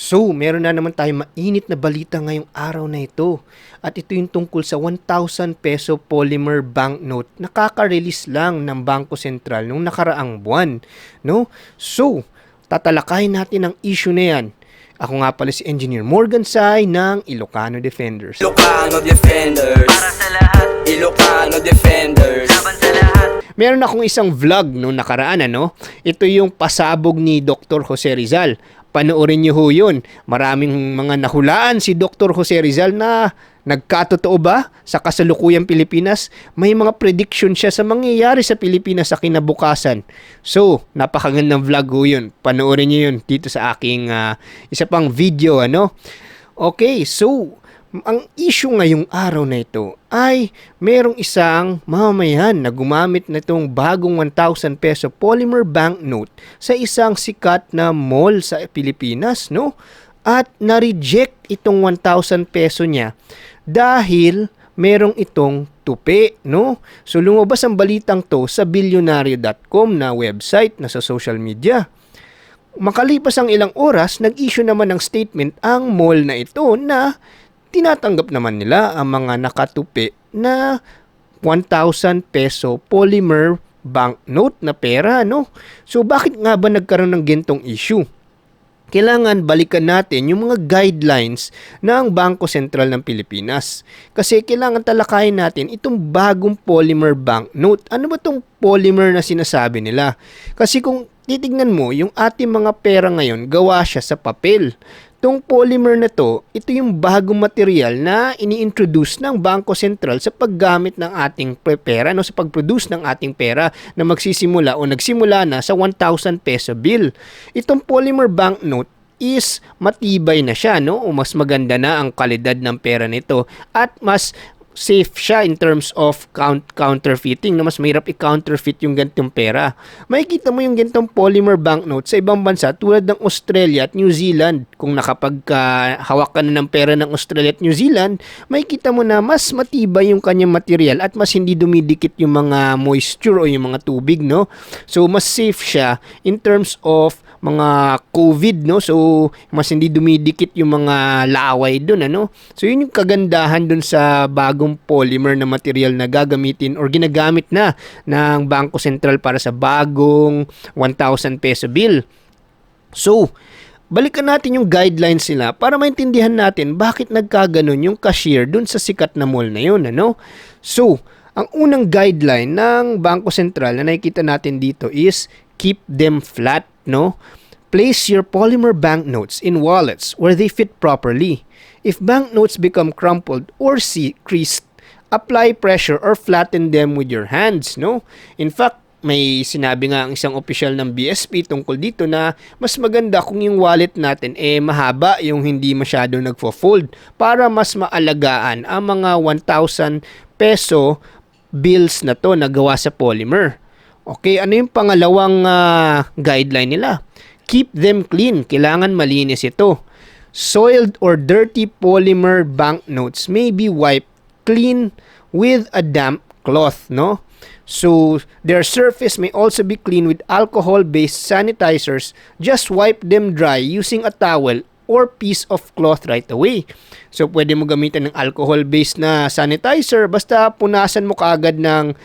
So, meron na naman tayong mainit na balita ngayong araw na ito. At ito yung tungkol sa 1,000 peso polymer banknote na kaka-release lang ng Bangko Sentral nung nakaraang buwan. No? So, tatalakayin natin ang issue na yan. Ako nga pala si Engineer Morgan Sai ng Ilocano Defenders. Ilocano Defenders, para sa lahat. Ilocano Defenders, laban sa lahat. Meron akong isang vlog nung nakaraan, ano? Ito yung pasabog ni Dr. Jose Rizal. Panoorin niyo ho yun. Maraming mga nahulaan si Dr. Jose Rizal na nagkatotoo ba sa kasalukuyang Pilipinas? May mga prediction siya sa mangyayari sa Pilipinas sa kinabukasan. So, napakagandang vlog ho yun. Panoorin niyo yun dito sa aking isa pang video, ano? Okay, so ang issue ngayong araw na ito ay merong isang mamamayan na gumamit na itong bagong 1,000 peso polymer banknote sa isang sikat na mall sa Pilipinas, no? At na-reject itong 1,000 peso niya dahil merong itong tupi, no? So lumabas ang balitang to sa billionario.com na website na sa social media. Makalipas ang ilang oras, nag-issue naman ng statement ang mall na ito na tinatanggap naman nila ang mga nakatupi na 1,000 peso polymer banknote na pera, no? So, bakit nga ba nagkaroon ng gintong issue? Kailangan balikan natin yung mga guidelines ng Bangko Sentral ng Pilipinas. Kasi kailangan talakayin natin itong bagong polymer banknote. Ano ba itong polymer na sinasabi nila? Kasi kung titignan mo, yung ating mga pera ngayon, gawa siya sa papel. Itong polymer na to, ito yung bagong material na ini-introduce ng Bangko Sentral sa paggamit ng ating pera, no, sa pag-produce ng ating pera na magsisimula o nagsimula na sa 1,000 peso bill. Itong polymer banknote is matibay na siya, no, o mas maganda na ang kalidad ng pera nito at mas safe siya in terms of counterfeiting, na mas mahirap i-counterfeit yung ganitong pera. Makikita mo yung ganitong polymer banknote sa ibang bansa tulad ng Australia at New Zealand. Kung nakapag-hawak ka na ng pera ng Australia at New Zealand, makikita mo na mas matibay yung kanyang material at mas hindi dumidikit yung mga moisture o yung mga tubig, no? So, mas safe siya in terms of mga COVID, no? So, mas hindi dumidikit yung mga laway dun, ano? So, yun yung kagandahan dun sa bagong polymer na material na gagamitin or ginagamit na ng Bangko Sentral para sa bagong 1,000 peso bill. So, balikan natin yung guidelines nila para maintindihan natin bakit nagkaganon yung cashier dun sa sikat na mall na yun, ano? So, ang unang guideline ng Bangko Sentral na nakikita natin dito is keep them flat, no? Place your polymer banknotes in wallets where they fit properly. If banknotes become crumpled or creased, apply pressure or flatten them with your hands, no? In fact, may sinabi nga ang isang opisyal ng BSP tungkol dito na mas maganda kung yung wallet natin mahaba, yung hindi masyado nagfo-fold para mas maalagaan ang mga 1,000 peso bills na to na gawa sa polymer. Okay, ano yung pangalawang guideline nila? Keep them clean. Kailangan malinis ito. Soiled or dirty polymer banknotes may be wiped clean with a damp cloth, no? So, their surface may also be cleaned with alcohol-based sanitizers. Just wipe them dry using a towel or piece of cloth right away. So, pwede mo gamitan ng alcohol-based na sanitizer. Basta punasan mo kaagad ng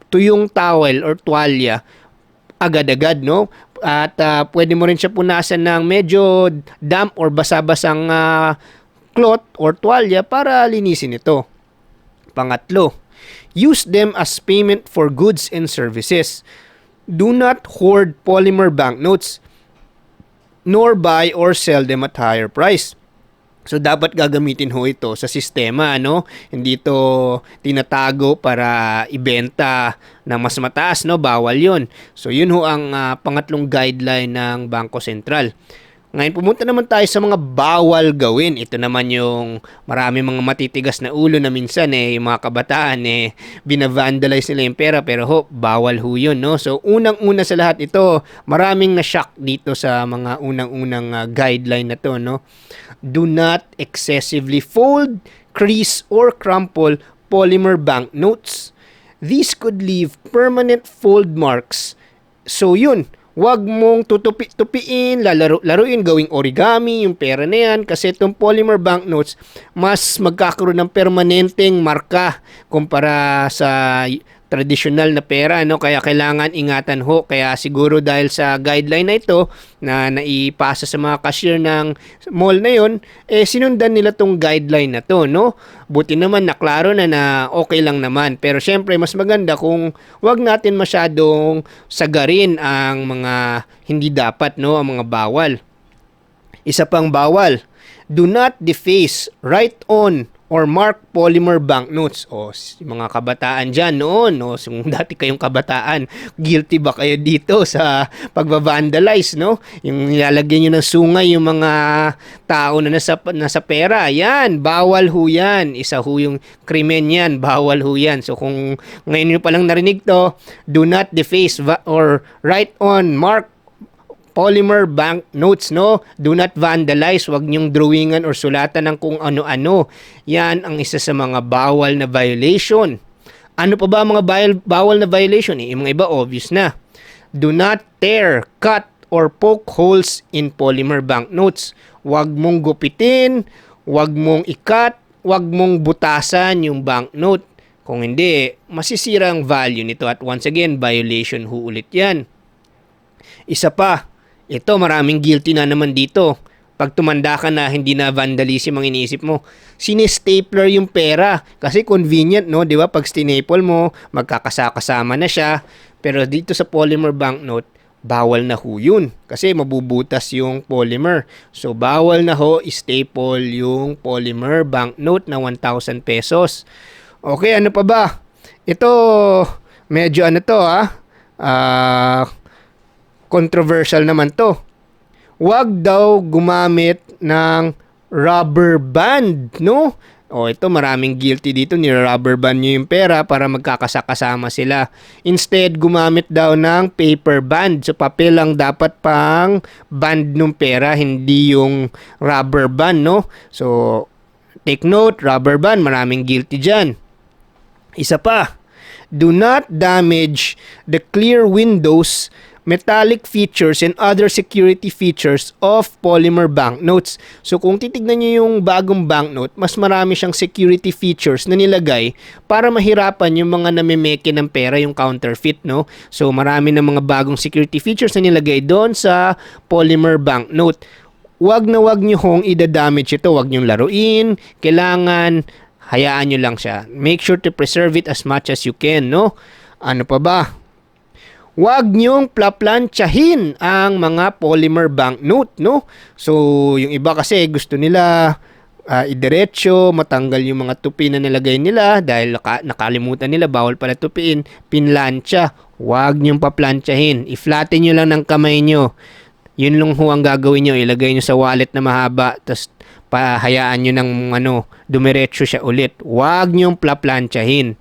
tuyong towel or tuwalya agad-agad, no? At pwede mo rin siya punasan ng medyo damp or basa-basang cloth or tuwalya para linisin ito. Pangatlo, use them as payment for goods and services. Do not hoard polymer banknotes nor buy or sell them at higher price. So, dapat gagamitin ho ito sa sistema, no? Hindi ito tinatago para ibenta ng mas mataas, no? Bawal yun. So, yun ho ang pangatlong guideline ng Bangko Sentral. Ngayon, pumunta naman tayo sa mga bawal gawin. Ito naman yung marami mga matitigas na ulo na minsan yung mga kabataan binavandalize nila yung pera pero bawal ho yun, no? So, unang-una sa lahat ito, maraming na-shock dito sa mga unang-unang guideline na to, no? Do not excessively fold, crease, or crumple polymer banknotes. These could leave permanent fold marks. So, yun. Huwag mong tutupiin, laruin, gawing origami yung pera na yan kasi itong polymer banknotes mas magkakaroon ng permanenteng marka kumpara sa traditional na pera, no? Kaya kailangan ingatan ho. Kaya siguro dahil sa guideline na ito na naipasa sa mga cashier ng mall na yon, sinundan nila tong guideline na to, no? Buti naman naklaro na okay lang naman. Pero syempre mas maganda kung wag natin masyadong sagarin ang mga hindi dapat, no? Ang mga bawal. Isa pang bawal, do not deface, write on, or mark polymer banknotes. O, mga kabataan dyan noon, no? So, dati kayong kabataan, guilty ba kayo dito sa pagba-vandalize, no? Yung nilalagyan nyo ng sungay yung mga tao na nasa pera. Yan, bawal ho yan. Isa ho yung krimen yan, bawal ho yan. So, kung ngayon nyo palang narinig to, do not deface or write on, mark polymer banknotes, no? Do not vandalize. Huwag niyong drawingan or sulatan ng kung ano-ano. Yan ang isa sa mga bawal na violation. Ano pa ba mga bawal na violation? Yung mga iba, obvious na. Do not tear, cut, or poke holes in polymer banknotes. Huwag mong gupitin, huwag mong ikat, huwag mong butasan yung banknote. Kung hindi, masisira ang value nito. At once again, violation ho ulit yan. Isa pa, ito, maraming guilty na naman dito. Pag tumanda ka na, hindi na vandalism ang iniisip mo. Sinistapler yung pera. Kasi convenient, no? Di ba? Pag stinaple mo, magkakasama na siya. Pero dito sa polymer banknote, bawal na ho yun. Kasi mabubutas yung polymer. So, bawal na ho staple yung polymer banknote na 1,000 pesos. Okay, ano pa ba? Ito, medyo ano to, controversial naman to. Huwag daw gumamit ng rubber band, no? O ito, maraming guilty dito, ni-rubber band nyo yung pera para magkakasama sila. Instead, gumamit daw ng paper band. So, papel lang dapat pang band ng pera, hindi yung rubber band, no? So, take note, rubber band, maraming guilty dyan. Isa pa, do not damage the clear windows, metallic features, and other security features of polymer banknotes. So kung titignan nyo yung bagong banknote, mas marami siyang security features na nilagay para mahirapan yung mga namimeke ng pera, yung counterfeit, no? So marami ng mga bagong security features na nilagay doon sa polymer banknote. Wag nyo hong idadamage ito, wag nyong laruin, kailangan hayaan nyo lang siya. Make sure to preserve it as much as you can, no? Ano pa ba? Huwag niyong plaplansyahin ang mga polymer banknote, no? So, yung iba kasi gusto nila idiretso, matanggal yung mga tupi na nilagay nila dahil nakalimutan nila, bawal pala tupiin, pinlansya. Huwag niyong paplansyahin. I-flatten nyo lang ng kamay nyo. Yun lang ho ang gagawin nyo. Ilagay nyo sa wallet na mahaba, tapos pahayaan nyo ng dumiretso siya ulit. Huwag niyong plaplansyahin.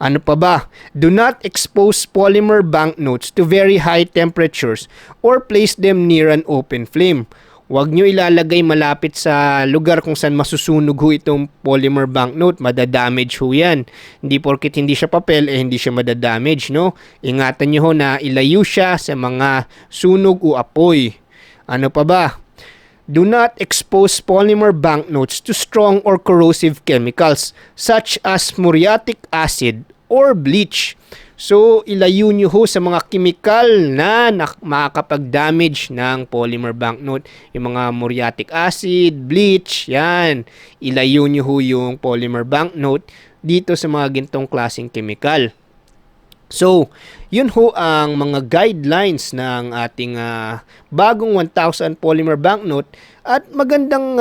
Ano pa ba? Do not expose polymer banknotes to very high temperatures or place them near an open flame. Huwag nyo ilalagay malapit sa lugar kung saan masusunog ho itong polymer banknote. Madadamage ho yan. Hindi porket hindi siya papel, hindi siya madadamage, no? Ingatan nyo ho na ilayo siya sa mga sunog o apoy. Ano pa ba? Do not expose polymer banknotes to strong or corrosive chemicals such as muriatic acid or bleach. So, ilayo nyo ho sa mga chemical na makakapag-damage ng polymer banknote. Yung mga muriatic acid, bleach, yan. Ilayo nyo ho yung polymer banknote dito sa mga gintong klaseng chemical. So, yun ho ang mga guidelines ng ating bagong 1,000 polymer banknote at magandang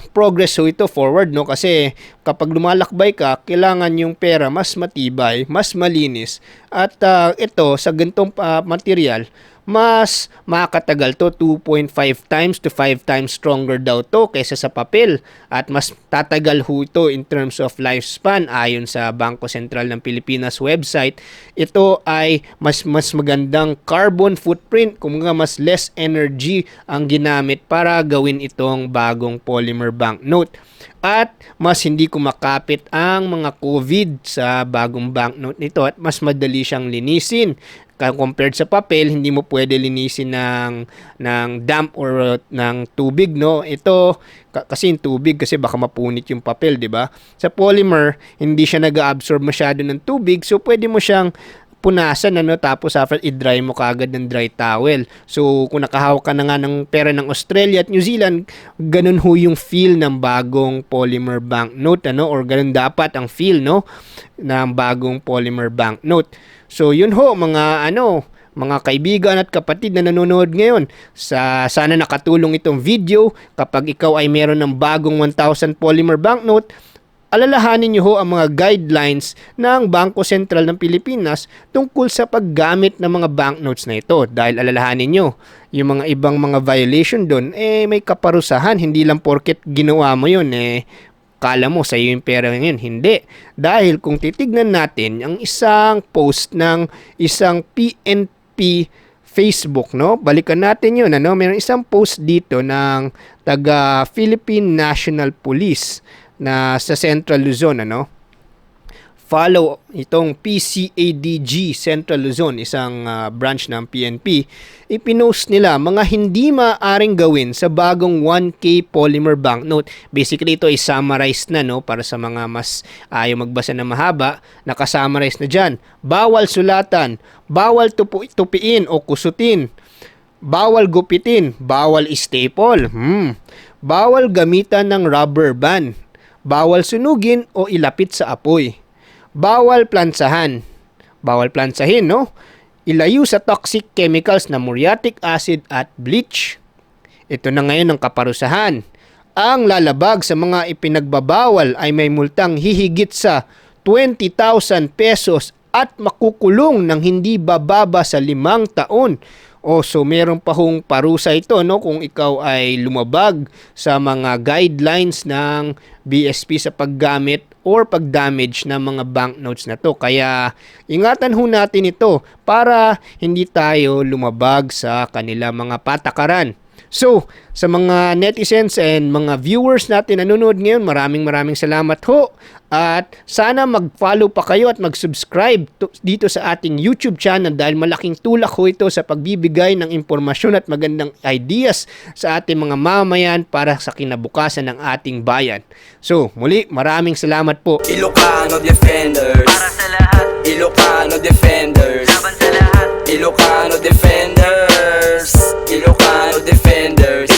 progress ho ito forward, no? Kasi kapag lumalakbay ka, kailangan yung pera mas matibay, mas malinis at ito sa gantong material, mas makakatagal to, 2.5 times to 5 times stronger daw to kaysa sa papel at mas tatagal ho ito in terms of lifespan ayon sa Bangko Sentral ng Pilipinas website. Ito ay mas magandang carbon footprint, kumbaga mas less energy ang ginamit para gawin itong bagong polymer banknote. At mas hindi kumakapit ang mga COVID sa bagong banknote nito at mas madali siyang linisin. compared sa papel, hindi mo pwede linisin ng damp or ng tubig, no? Ito kasi yung tubig kasi baka mapunit yung papel, 'di ba? Sa polymer, hindi siya nag-absorb masyado ng tubig, so pwede mo siyang punasan, ano, tapos after i-dry mo kaagad ng dry towel. So kung nakahawak ka na nga ng pera ng Australia at New Zealand, ganun ho yung feel ng bagong polymer banknote, ano, or ganun dapat ang feel, no, ng bagong polymer banknote. So yun ho mga mga kaibigan at kapatid na nanonood ngayon, sana nakatulong itong video. Kapag ikaw ay meron ng bagong 1,000 polymer banknote, alalahanin niyo ho ang mga guidelines ng Bangko Sentral ng Pilipinas tungkol sa paggamit ng mga banknotes na ito. Dahil alalahanin niyo, yung mga ibang mga violation doon, may kaparusahan. Hindi lang porket ginawa mo yun, kala mo sa'yo yung pera ngayon. Hindi. Dahil kung titignan natin ang isang post ng isang PNP Facebook, no? Balikan natin yun, ano? Mayroong isang post dito ng taga Philippine National Police na sa Central Luzon, ano? Follow itong PCADG Central Luzon, isang branch ng PNP. Ipinost nila mga hindi maaaring gawin sa bagong 1K polymer banknote. Basically ito ay summarized na, no, para sa mga mas ayaw magbasa na mahaba, nakasummarize na diyan. Bawal sulatan, bawal tupiin o kusutin, bawal gupitin, bawal staple, bawal gamitan ng rubber band, bawal sunugin o ilapit sa apoy. Bawal plansahan. Bawal plansahin, no? Ilayo sa toxic chemicals na muriatic acid at bleach. Ito na ngayon ang kaparusahan. Ang lalabag sa mga ipinagbabawal ay may multang hihigit sa 20,000 pesos at makukulong ng hindi bababa sa 5 taon. So meron pa hong parusa ito, no, kung ikaw ay lumabag sa mga guidelines ng BSP sa paggamit or pag-damage ng mga banknotes na to. Kaya ingatan ho natin ito para hindi tayo lumabag sa kanila mga patakaran. So, sa mga netizens and mga viewers natin nanonood ngayon, maraming salamat ho. At sana mag-follow pa kayo at mag-subscribe dito sa ating YouTube channel dahil malaking tulak ho ito sa pagbibigay ng impormasyon at magandang ideas sa ating mga mamamayan para sa kinabukasan ng ating bayan. So, muli, maraming salamat po. Ilocano Defenders, Para sa lahat, Ilocano Defenders, laban sa lahat. Ilocano Defenders, Ilocano Defenders.